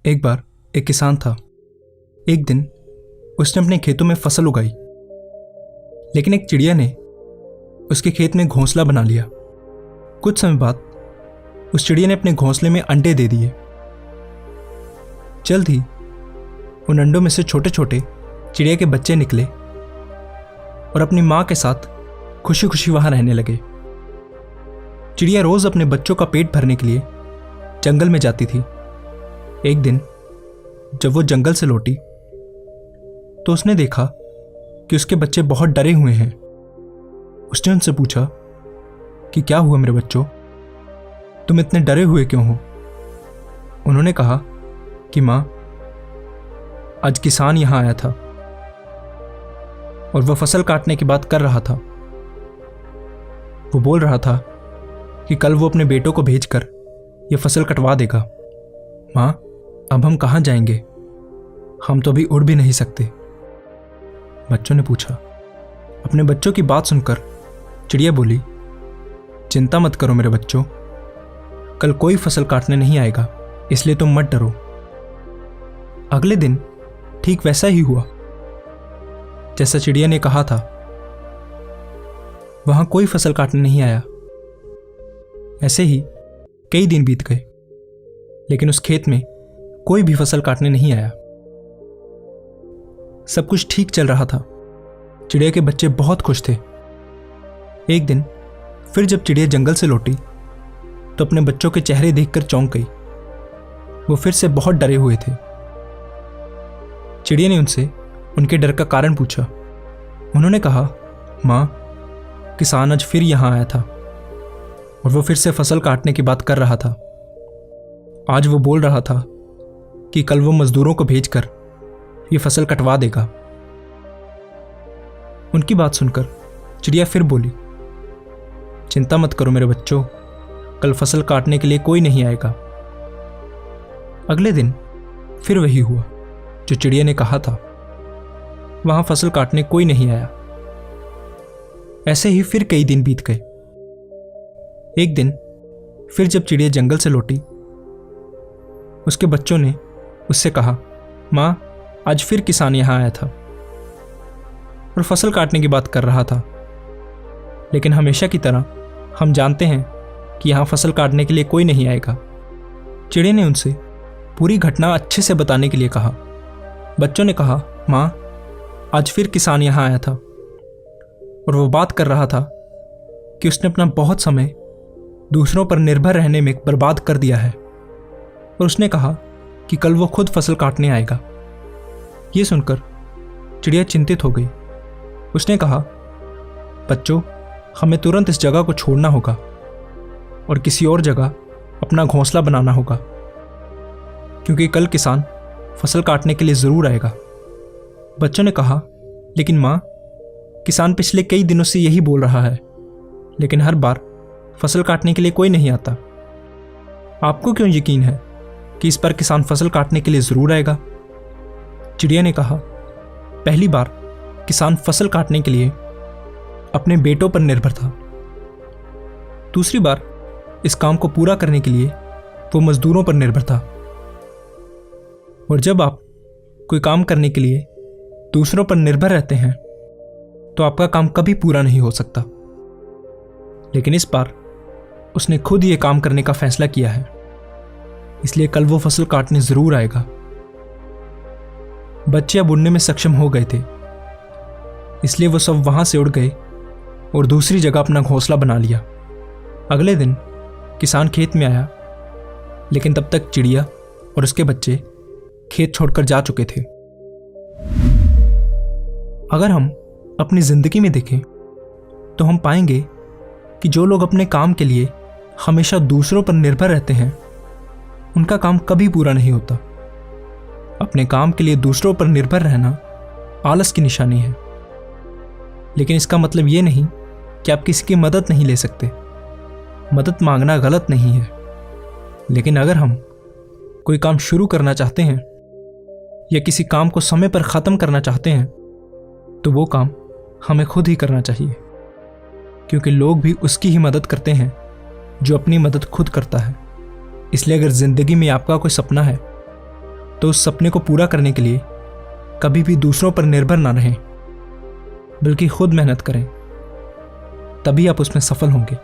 एक बार एक किसान था। एक दिन उसने अपने खेतों में फसल उगाई, लेकिन एक चिड़िया ने उसके खेत में घोंसला बना लिया। कुछ समय बाद उस चिड़िया ने अपने घोंसले में अंडे दे दिए। जल्द ही उन अंडों में से छोटे छोटे चिड़िया के बच्चे निकले और अपनी मां के साथ खुशी खुशी वहां रहने लगे। चिड़िया रोज अपने बच्चों का पेट भरने के लिए जंगल में जाती थी। एक दिन जब वो जंगल से लौटी तो उसने देखा कि उसके बच्चे बहुत डरे हुए हैं। उसने उनसे पूछा कि क्या हुआ मेरे बच्चों, तुम इतने डरे हुए क्यों हो? उन्होंने कहा कि मां, आज किसान यहां आया था और वह फसल काटने की बात कर रहा था। वो बोल रहा था कि कल वो अपने बेटों को भेजकर यह फसल कटवा देगा। मां, अब हम कहां जाएंगे? हम तो अभी उड़ भी नहीं सकते। बच्चों ने पूछा। अपने बच्चों की बात सुनकर चिड़िया बोली, चिंता मत करो मेरे बच्चों, कल कोई फसल काटने नहीं आएगा, इसलिए तुम मत डरो। अगले दिन ठीक वैसा ही हुआ जैसा चिड़िया ने कहा था। वहां कोई फसल काटने नहीं आया। ऐसे ही कई दिन बीत गए, लेकिन उस खेत में कोई भी फसल काटने नहीं आया। सब कुछ ठीक चल रहा था। चिड़िया के बच्चे बहुत खुश थे। एक दिन फिर जब चिड़िया जंगल से लौटी तो अपने बच्चों के चेहरे देखकर चौंक गई। वो फिर से बहुत डरे हुए थे। चिड़िया ने उनसे उनके डर का कारण पूछा। उन्होंने कहा, मां, किसान आज फिर यहां आया था और वो फिर से फसल काटने की बात कर रहा था। आज वो बोल रहा था कि कल वो मजदूरों को भेजकर ये फसल कटवा देगा। उनकी बात सुनकर चिड़िया फिर बोली, चिंता मत करो मेरे बच्चों, कल फसल काटने के लिए कोई नहीं आएगा। अगले दिन फिर वही हुआ जो चिड़िया ने कहा था। वहां फसल काटने कोई नहीं आया। ऐसे ही फिर कई दिन बीत गए। एक दिन फिर जब चिड़िया जंगल से लौटी, उसके बच्चों ने उससे कहा, मां, आज फिर किसान यहां आया था और फसल काटने की बात कर रहा था, लेकिन हमेशा की तरह हम जानते हैं कि यहां फसल काटने के लिए कोई नहीं आएगा। चिड़िया ने उनसे पूरी घटना अच्छे से बताने के लिए कहा। बच्चों ने कहा, मां, आज फिर किसान यहां आया था और वो बात कर रहा था कि उसने अपना बहुत समय दूसरों पर निर्भर रहने में बर्बाद कर दिया है और उसने कहा कि कल वो खुद फसल काटने आएगा। ये सुनकर चिड़िया चिंतित हो गई। उसने कहा, बच्चों, हमें तुरंत इस जगह को छोड़ना होगा और किसी और जगह अपना घोंसला बनाना होगा, क्योंकि कल किसान फसल काटने के लिए जरूर आएगा। बच्चों ने कहा, लेकिन मां, किसान पिछले कई दिनों से यही बोल रहा है, लेकिन हर बार फसल काटने के लिए कोई नहीं आता। आपको क्यों यकीन है कि इस बार किसान फसल काटने के लिए जरूर आएगा? चिड़िया ने कहा, पहली बार किसान फसल काटने के लिए अपने बेटों पर निर्भर था। दूसरी बार इस काम को पूरा करने के लिए वो मजदूरों पर निर्भर था। और जब आप कोई काम करने के लिए दूसरों पर निर्भर रहते हैं तो आपका काम कभी पूरा नहीं हो सकता। लेकिन इस बार उसने खुद ये काम करने का फैसला किया है, इसलिए कल वो फसल काटने जरूर आएगा। बच्चे अब उड़ने में सक्षम हो गए थे, इसलिए वो सब वहां से उड़ गए और दूसरी जगह अपना घोंसला बना लिया। अगले दिन किसान खेत में आया, लेकिन तब तक चिड़िया और उसके बच्चे खेत छोड़कर जा चुके थे। अगर हम अपनी जिंदगी में देखें तो हम पाएंगे कि जो लोग अपने काम के लिए हमेशा दूसरों पर निर्भर रहते हैं, उनका काम कभी पूरा नहीं होता। अपने काम के लिए दूसरों पर निर्भर रहना आलस की निशानी है, लेकिन इसका मतलब यह नहीं कि आप किसी की मदद नहीं ले सकते। मदद मांगना गलत नहीं है, लेकिन अगर हम कोई काम शुरू करना चाहते हैं या किसी काम को समय पर खत्म करना चाहते हैं तो वो काम हमें खुद ही करना चाहिए, क्योंकि लोग भी उसकी ही मदद करते हैं जो अपनी मदद खुद करता है। इसलिए अगर जिंदगी में आपका कोई सपना है तो उस सपने को पूरा करने के लिए कभी भी दूसरों पर निर्भर ना रहें, बल्कि खुद मेहनत करें, तभी आप उसमें सफल होंगे।